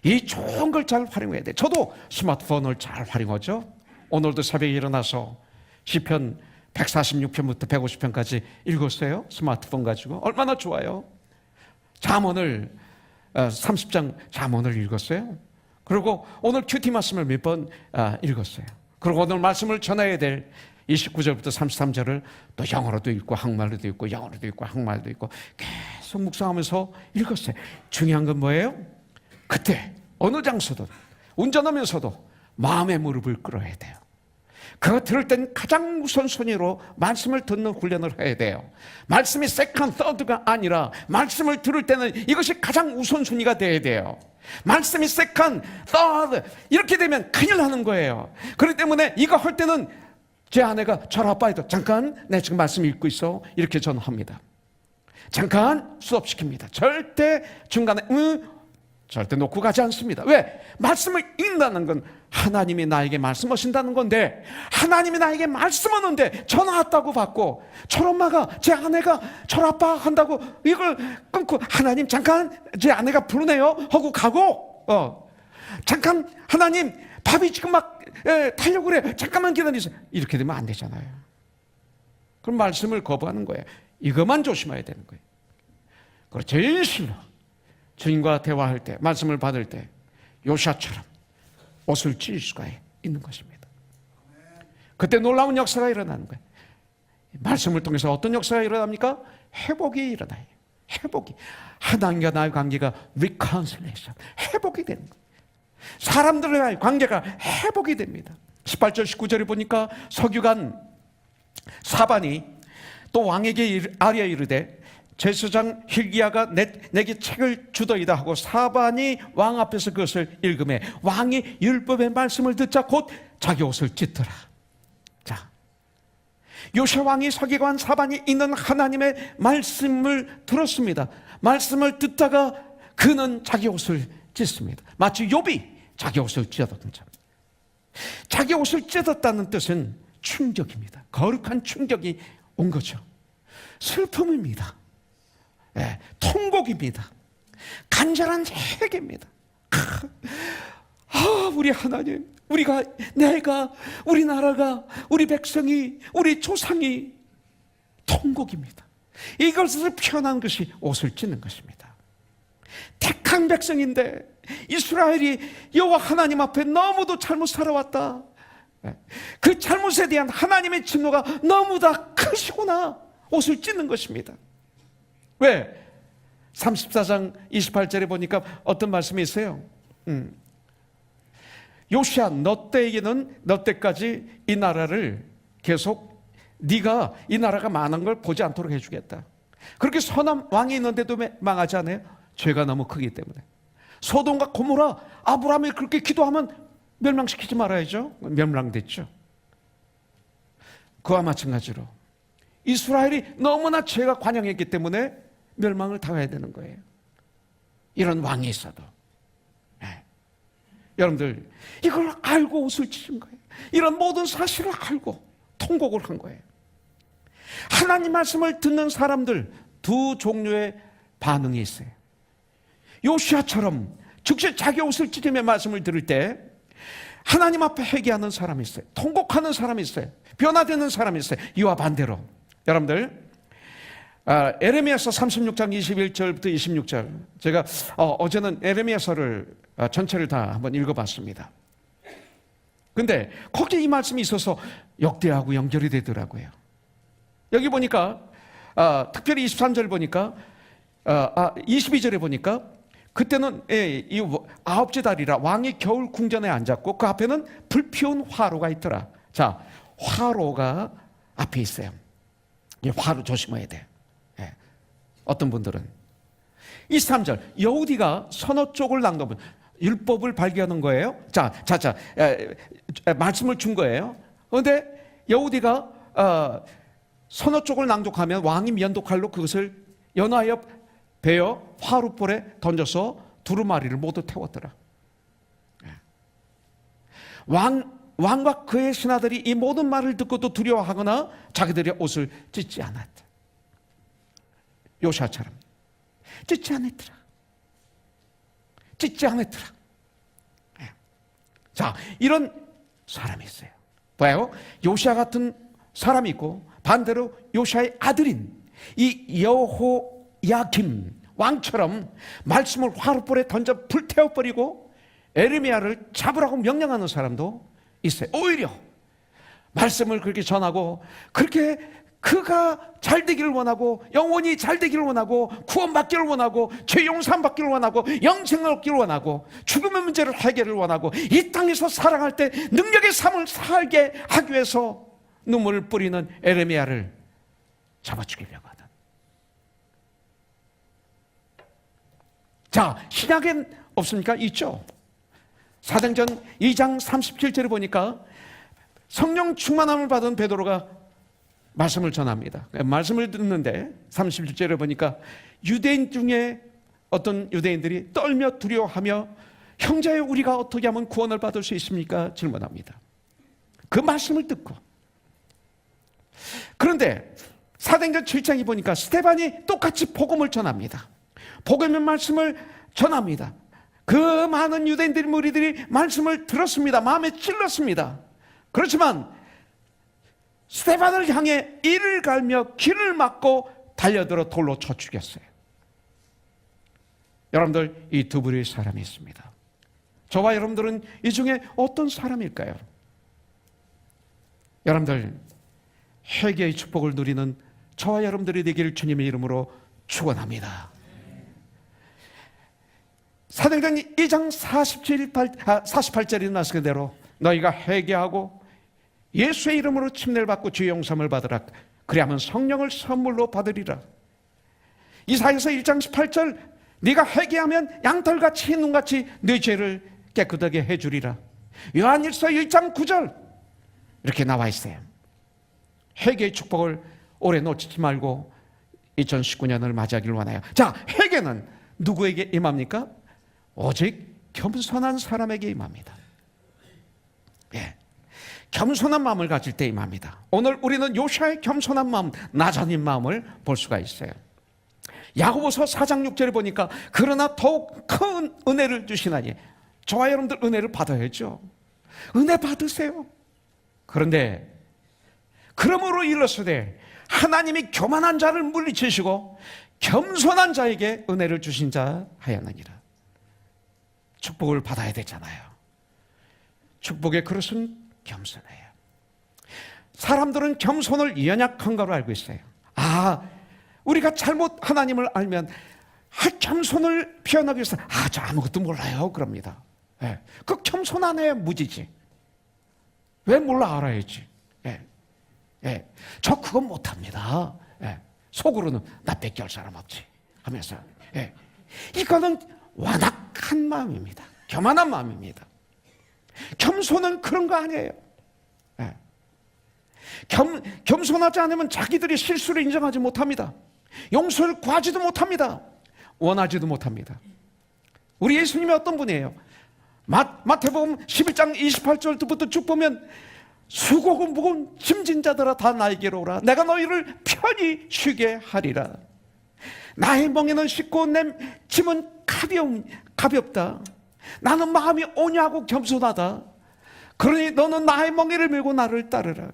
이 좋은 걸 잘 활용해야 돼요. 저도 스마트폰을 잘 활용하죠. 오늘도 새벽에 일어나서 시편 146편부터 150편까지 읽었어요. 스마트폰 가지고. 얼마나 좋아요. 잠언을 30장 잠언을 읽었어요. 그리고 오늘 큐티 말씀을 몇 번 읽었어요. 그리고 오늘 말씀을 전해야 될 29절부터 33절을 또 영어로도 읽고 한국말로도 읽고 영어로도 읽고 한국말도 읽고 계속 묵상하면서 읽었어요. 중요한 건 뭐예요? 그때 어느 장소든 운전하면서도 마음의 무릎을 꿇어야 돼요. 그거 들을 땐 가장 우선순위로 말씀을 듣는 훈련을 해야 돼요. 말씀이 세컨드, 서드가 아니라 말씀을 들을 때는 이것이 가장 우선순위가 돼야 돼요. 말씀이 세컨드, 서드 이렇게 되면 큰일 나는 거예요. 그렇기 때문에 이거 할 때는 제 아내가 저를 아빠에도 잠깐 내 지금 말씀 읽고 있어 이렇게 저는 합니다. 잠깐 수업시킵니다. 절대 중간에 절대 놓고 가지 않습니다. 왜? 말씀을 읽는다는 건 하나님이 나에게 말씀하신다는 건데, 하나님이 나에게 말씀하는데 전화 왔다고 받고, 철엄마가 제 아내가 철아빠 한다고 이걸 끊고 하나님 잠깐 제 아내가 부르네요 하고 가고, 잠깐 하나님 밥이 지금 막 타려고 그래 잠깐만 기다리세요 이렇게 되면 안 되잖아요. 그럼 말씀을 거부하는 거예요. 이것만 조심해야 되는 거예요. 그리고 제일 싫어 주님과 대화할 때, 말씀을 받을 때 요시아처럼 옷을 찢을 수가 있는 것입니다. 그때 놀라운 역사가 일어나는 거예요. 말씀을 통해서 어떤 역사가 일어납니까? 회복이 일어나요. 회복이. 하나님과 나의 관계가 reconciliation, 회복이 되는 거예요. 사람들과의 관계가 회복이 됩니다. 18절 19절에 보니까 서기관 사반이 또 왕에게 아뢰어 이르되 제사장 hil기야가 내게 책을 주더이다 하고 사반이 왕 앞에서 그것을 읽음에 왕이 율법의 말씀을 듣자 곧 자기 옷을 찢더라. 자, 요시야 왕이 서기관 사반이 있는 하나님의 말씀을 들었습니다. 말씀을 듣다가 그는 자기 옷을 찢습니다. 마치 욥이 자기 옷을 찢었던 자. 자기 옷을 찢었다는 뜻은 충격입니다. 거룩한 충격이 온 거죠. 슬픔입니다. 통곡입니다. 간절한 회개입니다. 우리 하나님, 내가, 우리나라가, 우리 백성이, 우리 조상이 통곡입니다. 이것을 표현한 것이 옷을 찢는 것입니다. 택한 백성인데 이스라엘이 여호와 하나님 앞에 너무도 잘못 살아왔다. 그 잘못에 대한 하나님의 진노가 너무나 크시구나. 옷을 찢는 것입니다. 왜? 34장 28절에 보니까 어떤 말씀이 있어요. 요시야 너 때에는 너 때까지 이 나라를 계속 네가 이 나라가 망한 걸 보지 않도록 해주겠다. 그렇게 선한 왕이 있는데도 망하지 않아요? 죄가 너무 크기 때문에. 소돔과 고모라, 아브라함이 그렇게 기도하면 멸망시키지 말아야죠. 멸망됐죠. 그와 마찬가지로 이스라엘이 너무나 죄가 관영했기 때문에 멸망을 당해야 되는 거예요. 이런 왕이 있어도. 네. 여러분들, 이걸 알고 옷을 찢은 거예요. 이런 모든 사실을 알고 통곡을 한 거예요. 하나님 말씀을 듣는 사람들 두 종류의 반응이 있어요. 요시아처럼 즉시 자기 옷을 찢으며 말씀을 들을 때 하나님 앞에 회개하는 사람이 있어요. 통곡하는 사람이 있어요. 변화되는 사람이 있어요. 이와 반대로 여러분들, 에레미야서 36장 21절부터 26절, 제가 어제는 에레미야서를 전체를 다 한번 읽어봤습니다. 근데 거기에 이 말씀이 있어서 역대하고 연결이 되더라고요. 여기 보니까 특별히 23절 보니까 22절에 보니까 그때는 이 아홉째 달이라 왕이 겨울 궁전에 앉았고 그 앞에는 불피운 화로가 있더라. 자, 화로가 앞에 있어요. 이 화로 조심해야 돼. 예. 어떤 분들은 23절 여우디가 선어 쪽을 낭독, 율법을 발견한 거예요. 자, 말씀을 준 거예요. 그런데 여우디가 선어 쪽을 낭독하면 왕이 면도칼로 그것을 연하여 베어 화룻불에 던져서 두루마리를 모두 태웠더라. 왕과 그의 신하들이 이 모든 말을 듣고도 두려워하거나 자기들의 옷을 찢지 않았다. 요시아처럼 찢지 않았더라. 찢지 않았더라. 자, 이런 사람이 있어요. 봐요. 요시아 같은 사람이 있고 반대로 요시아의 아들인 이 여호야김 왕처럼 말씀을 화롯불에 던져 불태워버리고 에레미야를 잡으라고 명령하는 사람도 있어요. 오히려 말씀을 그렇게 전하고 그렇게 그가 잘 되기를 원하고 영원히 잘 되기를 원하고 구원받기를 원하고 죄 용서함 받기를 원하고 영생을 얻기를 원하고 죽음의 문제를 해결을 원하고 이 땅에서 살아갈 때 능력의 삶을 살게 하기 위해서 눈물을 뿌리는 에레미야를 잡아 죽이려고 하던. 자, 신약엔 없습니까? 있죠. 사도행전 2장 37절에 보니까 성령 충만함을 받은 베드로가 말씀을 전합니다. 말씀을 듣는데 37절에 보니까 유대인 중에 어떤 유대인들이 떨며 두려워하며 형제여 우리가 어떻게 하면 구원을 받을 수 있습니까? 질문합니다. 그 말씀을 듣고. 그런데 사도행전 7장에 보니까 스데반이 똑같이 복음을 전합니다. 복음의 말씀을 전합니다. 그 많은 유대인들 무리들이 말씀을 들었습니다. 마음에 찔렀습니다. 그렇지만 스데반을 향해 이를 갈며 귀를 막고 달려들어 돌로 쳐 죽였어요. 여러분들, 이 두 부류의 사람이 있습니다. 저와 여러분들은 이 중에 어떤 사람일까요? 여러분들, 회개의 축복을 누리는 저와 여러분들이 되기를 주님의 이름으로 축원합니다. 사도행전 2장 48절에 나서는 대로 너희가 회개하고 예수의 이름으로 침례를 받고 주의 용서를 받으라. 그리하면 성령을 선물로 받으리라. 이사야서 1장 18절 네가 회개하면 양털같이 흰 눈같이 네 죄를 깨끗하게 해주리라. 요한일서 1장 9절 이렇게 나와 있어요. 회개의 축복을 올해 놓치지 말고 2019년을 맞이하기를 원해요. 자, 회개는 누구에게 임합니까? 오직 겸손한 사람에게 임합니다. 예. 겸손한 마음을 가질 때 임합니다. 오늘 우리는 요시아의 겸손한 마음, 나자닌 마음을 볼 수가 있어요. 야고보서 4장 6절에 보니까 그러나 더욱 큰 은혜를 주시나니, 저와 여러분들 은혜를 받아야죠. 은혜 받으세요. 그런데 그러므로 일러서되 하나님이 교만한 자를 물리치시고 겸손한 자에게 은혜를 주신 자 하였느니라. 축복을 받아야 되잖아요. 축복의 그릇은 겸손해요. 사람들은 겸손을 연약한 거로 알고 있어요. 우리가 잘못 하나님을 알면 겸손을 표현하기 위해서 저 아무것도 몰라요 그럽니다. 네. 그 겸손한 애 무지지. 왜 몰라 알아야지. 네. 예, 저 그건 못합니다. 예, 속으로는 나 뺏길 사람 없지 하면서, 예, 이거는 완악한 마음입니다. 교만한 마음입니다. 겸손은 그런 거 아니에요. 예. 겸손하지 않으면 자기들이 실수를 인정하지 못합니다. 용서를 구하지도 못합니다. 원하지도 못합니다. 우리 예수님이 어떤 분이에요? 마태복음 11장 28절부터 쭉 보면 수고하고 무거운 짐진 자들아 다 나에게로 오라. 내가 너희를 편히 쉬게 하리라. 나의 멍에는 쉽고 내 짐은 가볍다. 나는 마음이 온유하고 겸손하다. 그러니 너는 나의 멍에를 메고 나를 따르라.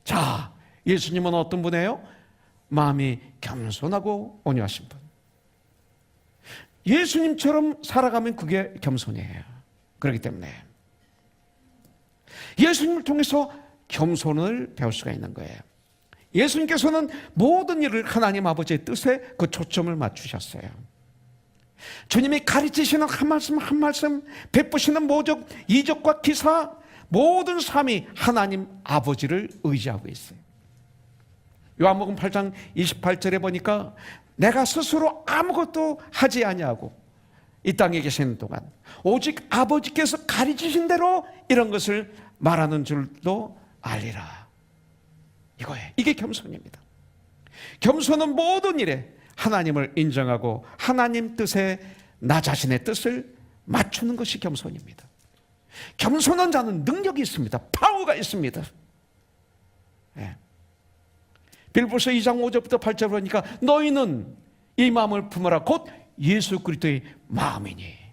자, 예수님은 어떤 분이에요? 마음이 겸손하고 온유하신 분. 예수님처럼 살아가면 그게 겸손이에요. 그렇기 때문에 예수님을 통해서 겸손을 배울 수가 있는 거예요. 예수님께서는 모든 일을 하나님 아버지의 뜻에 그 초점을 맞추셨어요. 주님이 가르치시는 한 말씀 한 말씀, 베푸시는 모적, 이적과 기사, 모든 삶이 하나님 아버지를 의지하고 있어요. 요한복음 8장 28절에 보니까 내가 스스로 아무것도 하지 아니하고 이 땅에 계시는 동안 오직 아버지께서 가르치신 대로 이런 것을 말하는 줄도 알리라. 이거예요. 이게 겸손입니다. 겸손은 모든 일에 하나님을 인정하고 하나님 뜻에 나 자신의 뜻을 맞추는 것이 겸손입니다. 겸손한 자는 능력이 있습니다. 파워가 있습니다. 네. 빌보서 2장 5절부터 8절 보니까 너희는 이 마음을 품으라 곧 예수 그리스도의 마음이니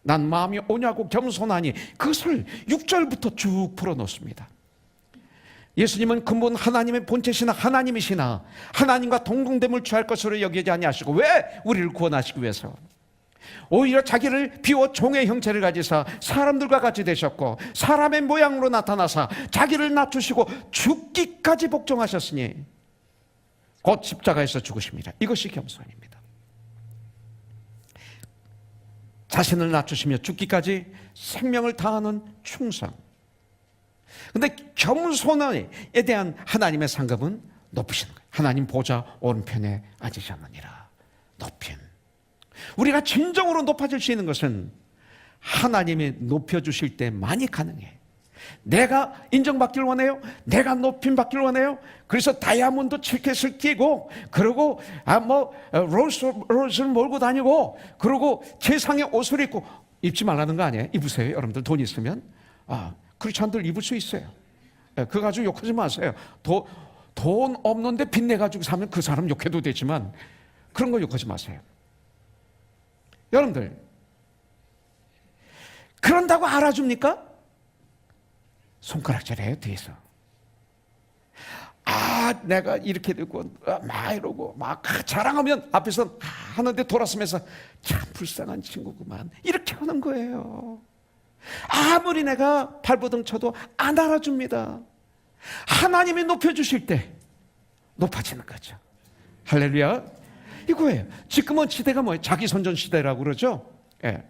난 마음이 온유하고 겸손하니 그것을 6절부터 쭉 풀어놓습니다. 예수님은 근본 하나님의 본체시나 하나님이시나 하나님과 동등됨을 취할 것으로 여기지 아니하시고 왜 우리를 구원하시기 위해서 오히려 자기를 비워 종의 형체를 가지사 사람들과 같이 되셨고 사람의 모양으로 나타나사 자기를 낮추시고 죽기까지 복종하셨으니 곧 십자가에서 죽으십니다. 이것이 겸손입니다. 자신을 낮추시며 죽기까지 생명을 다하는 충성. 근데 겸손에 대한 하나님의 상급은 높으시는 거예요. 하나님 보좌 오른편에 앉으셨느니라. 높임. 우리가 진정으로 높아질 수 있는 것은 하나님이 높여주실 때만이 가능해. 내가 인정받기를 원해요? 내가 높임 받기를 원해요? 그래서 다이아몬드 7캣을 끼고 그리고 롤스를 몰고 다니고 그리고 세상의 옷을 입지 말라는 거 아니에요? 입으세요. 여러분들 돈 있으면. 크리스찬들 입을 수 있어요. 그거 가지고 욕하지 마세요. 돈 없는데 빚내 가지고 사면 그 사람 욕해도 되지만 그런 거 욕하지 마세요. 여러분들 그런다고 알아줍니까? 손가락질해요 뒤에서. 내가 이렇게 되고 막 이러고 막 자랑하면 앞에서 하는데 돌아서면서 참 불쌍한 친구구만 이렇게 하는 거예요. 아무리 내가 발버둥 쳐도 안 알아줍니다. 하나님이 높여주실 때 높아지는 거죠. 할렐루야. 이거예요. 지금은 시대가 뭐예요? 자기선전 시대라고 그러죠. 예.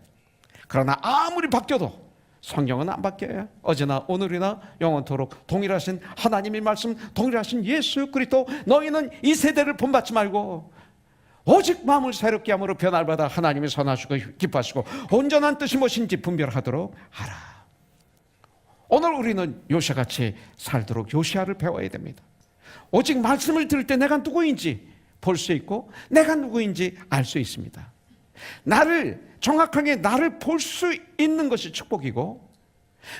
그러나 아무리 바뀌어도 성경은 안 바뀌어요. 어제나 오늘이나 영원토록 동일하신 하나님의 말씀, 동일하신 예수 그리스도. 너희는 이 세대를 본받지 말고 오직 마음을 새롭게 함으로 변화를 받아 하나님이 선하시고 기뻐하시고 온전한 뜻이 무엇인지 분별하도록 하라. 오늘 우리는 요시아같이 살도록 요시아를 배워야 됩니다. 오직 말씀을 들을 때 내가 누구인지 볼 수 있고 내가 누구인지 알 수 있습니다. 정확하게 나를 볼 수 있는 것이 축복이고,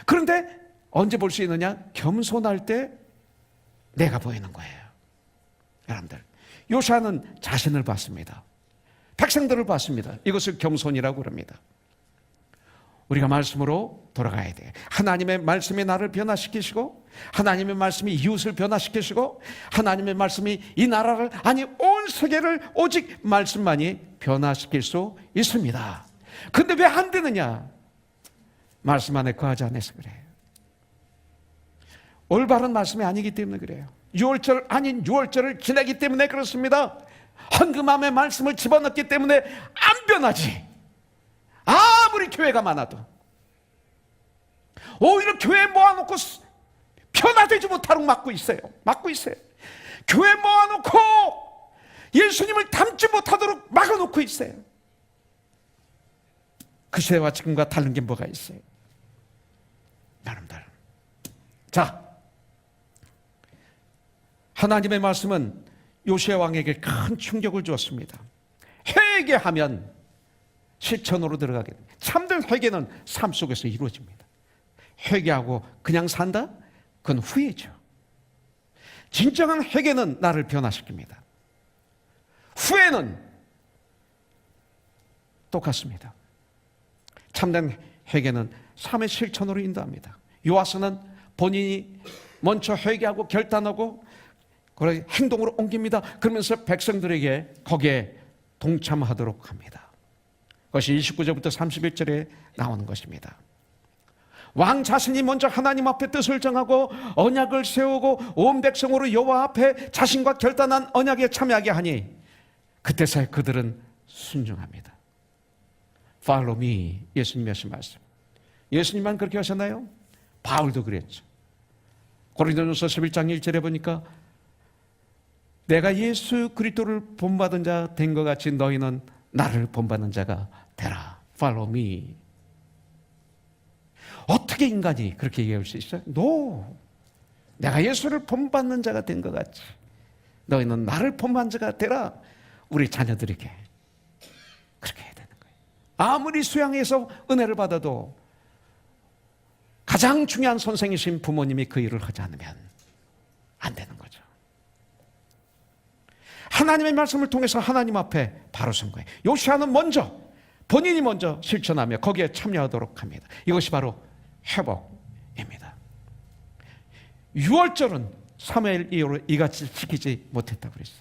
그런데 언제 볼 수 있느냐? 겸손할 때 내가 보이는 거예요. 여러분들, 요시아는 자신을 봤습니다. 백성들을 봤습니다. 이것을 겸손이라고 그럽니다. 우리가 말씀으로 돌아가야 돼요. 하나님의 말씀이 나를 변화시키시고, 하나님의 말씀이 이웃을 변화시키시고, 하나님의 말씀이 이 나라를, 아니 온 세계를 오직 말씀만이 변화시킬 수 있습니다. 근데 왜 안 되느냐? 말씀 안에 거하지 않아서 그래요. 올바른 말씀이 아니기 때문에 그래요. 유월절 아닌 유월절을 지내기 때문에 그렇습니다. 헌금함의 말씀을 집어넣기 때문에 안 변하지. 아무리 교회가 많아도 오히려 교회에 모아놓고 변화되지 못하도록 막고 있어요. 막고 있어요. 교회 모아놓고 예수님을 닮지 못하도록 막아놓고 있어요. 그 시대와 지금과 다른 게 뭐가 있어요? 여러분들, 자, 하나님의 말씀은 요시야 왕에게 큰 충격을 주었습니다. 회개하면 실천으로 들어가게 됩니다. 참된 회개는 삶 속에서 이루어집니다. 회개하고 그냥 산다? 그건 후회죠. 진정한 회개는 나를 변화시킵니다. 후회는 똑같습니다. 참된 회개는 삶의 실천으로 인도합니다. 요아스는 본인이 먼저 회개하고 결단하고 그걸 행동으로 옮깁니다. 그러면서 백성들에게 거기에 동참하도록 합니다. 그것이 29절부터 31절에 나오는 것입니다. 왕 자신이 먼저 하나님 앞에 뜻을 정하고 언약을 세우고 온 백성으로 여호와 앞에 자신과 결단한 언약에 참여하게 하니 그때서야 그들은 순종합니다. Follow me, 예수님이 하신 말씀. 예수님만 그렇게 하셨나요? 바울도 그랬죠. 고린도전서 11장 1절에 보니까 내가 예수 그리스도를 본받은 자 된 것 같이 너희는 나를 본받는 자가 되라. Follow me. 어떻게 인간이 그렇게 얘기할 수 있어요? No. 내가 예수를 본받는 자가 된 것 같이 너희는 나를 본받는 자가 되라. 우리 자녀들에게 그렇게 해야 되는 거예요. 아무리 수양해서 은혜를 받아도 가장 중요한 선생이신 부모님이 그 일을 하지 않으면 안 되는 거죠. 하나님의 말씀을 통해서 하나님 앞에 바로 선 거예요. 요시아는 본인이 먼저 실천하며 거기에 참여하도록 합니다. 이것이 바로 회복입니다. 6월절은 사무엘 이후로 이같이 지키지 못했다고 그랬어요.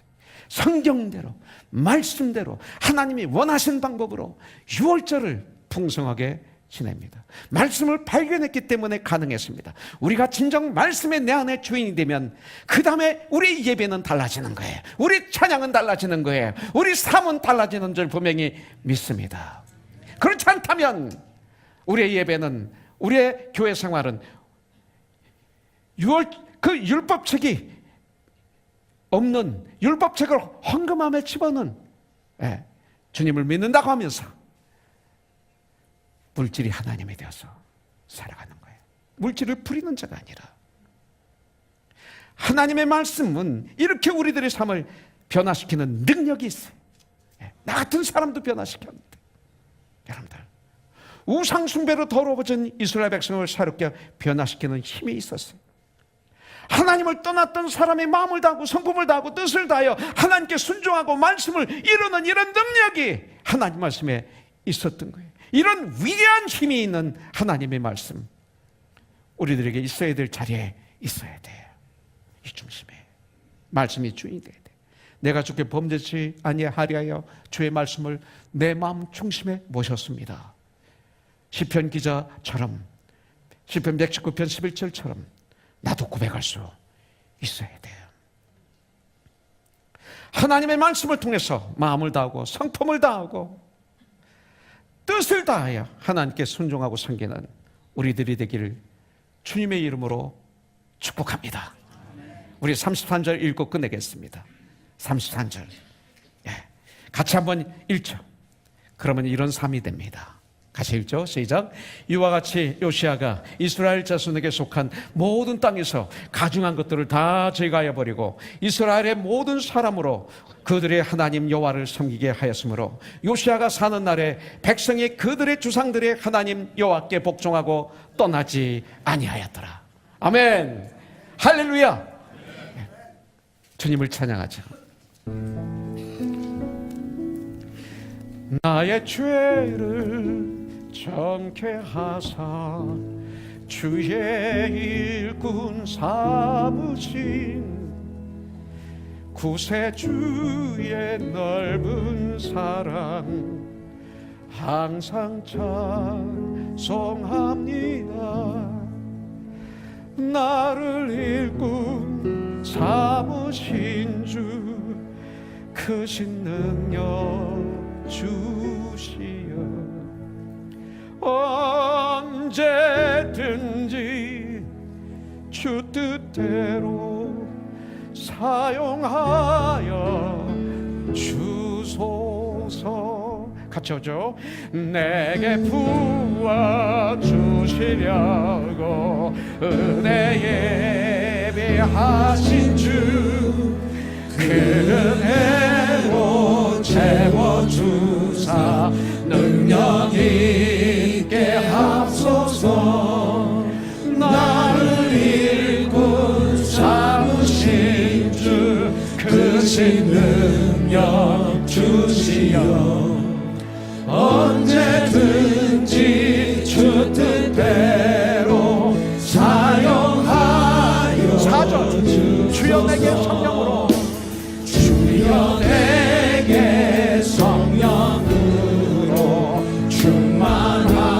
성경대로 말씀대로 하나님이 원하신 방법으로 6월절을 풍성하게 지냅니다. 말씀을 발견했기 때문에 가능했습니다. 우리가 진정 말씀의 내 안에 주인이 되면 그 다음에 우리 예배는 달라지는 거예요. 우리 찬양은 달라지는 거예요. 우리 삶은 달라지는 줄 분명히 믿습니다. 그렇지 않다면 우리의 예배는, 우리의 교회 생활은 그 율법책이 없는, 율법책을 헌금함에 집어넣은 주님을 믿는다고 하면서 물질이 하나님이 되어서 살아가는 거예요. 물질을 부리는 자가 아니라 하나님의 말씀은 이렇게 우리들의 삶을 변화시키는 능력이 있어요. 나 같은 사람도 변화시켰는데, 여러분들, 우상 숭배로 더러워진 이스라엘 백성을 새롭게 변화시키는 힘이 있었어요. 하나님을 떠났던 사람의 마음을 다하고 성품을 다하고 뜻을 다하여 하나님께 순종하고 말씀을 이루는 이런 능력이 하나님 말씀에 있었던 거예요. 이런 위대한 힘이 있는 하나님의 말씀, 우리들에게 있어야 될 자리에 있어야 돼요. 이 중심에 말씀이 주인이 돼야 돼요. 내가 주께 범죄치 아니하리하여 주의 말씀을 내 마음 중심에 모셨습니다. 시편 기자처럼, 시편 119편 11절처럼 나도 고백할 수 있어야 돼요. 하나님의 말씀을 통해서 마음을 다하고 성품을 다하고 뜻을 다하여 하나님께 순종하고 섬기는 우리들이 되기를 주님의 이름으로 축복합니다. 우리 33절 읽고 끝내겠습니다. 33절 같이 한번 읽죠. 그러면 이런 삶이 됩니다. 같이 읽죠. 시작. 이와 같이 요시아가 이스라엘 자손에게 속한 모든 땅에서 가증한 것들을 다 제거하여 버리고 이스라엘의 모든 사람으로 그들의 하나님 여호와를 섬기게 하였으므로 요시아가 사는 날에 백성이 그들의 주상들의 하나님 여호와께 복종하고 떠나지 아니하였더라. 아멘. 할렐루야. 주님을 찬양하죠. 나의 죄를 정케 하사 주의 일꾼 삼으신 구세주의 넓은 사랑 항상 찬송합니다. 나를 일꾼 삼으신 주 크신 능력 주시어 언제든지 주 뜻대로 사용하여 주소서. 같이 오죠. 내게 부어주시려고 은혜 예비하신 주 그 은혜로 채워주사 능력 있게 하소서. 나를 일꾼 삼으신 주 크신 능력 주시어 언제든지 주 뜻대로 사용하여 주여 내게 성령으로 주여 내게 성령으로 충만하게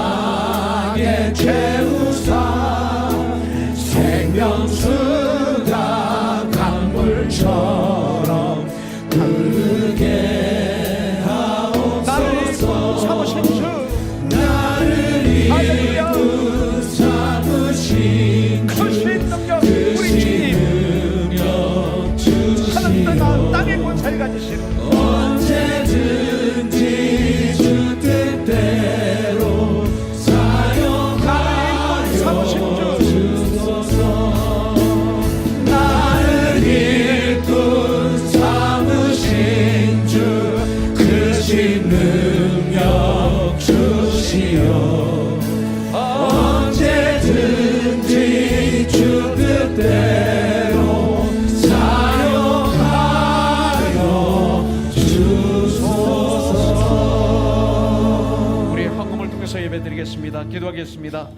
채우사 생명수가 강물처럼 흐르게 하옵소서. 삼으신 주 나를 이끌 삼으신 크신 능력 우리 주님 하늘과 땅의 권세를 가지시는 언제든지 주 뜻대로 사용하여 주소서. 나를 일꾼 삼으신 주 크신 능력 주시어 언제든지 주 뜻대로 사용하여 주소서. 우리 헌금을 통해서 예배드리겠습니다. 기도하겠습니다.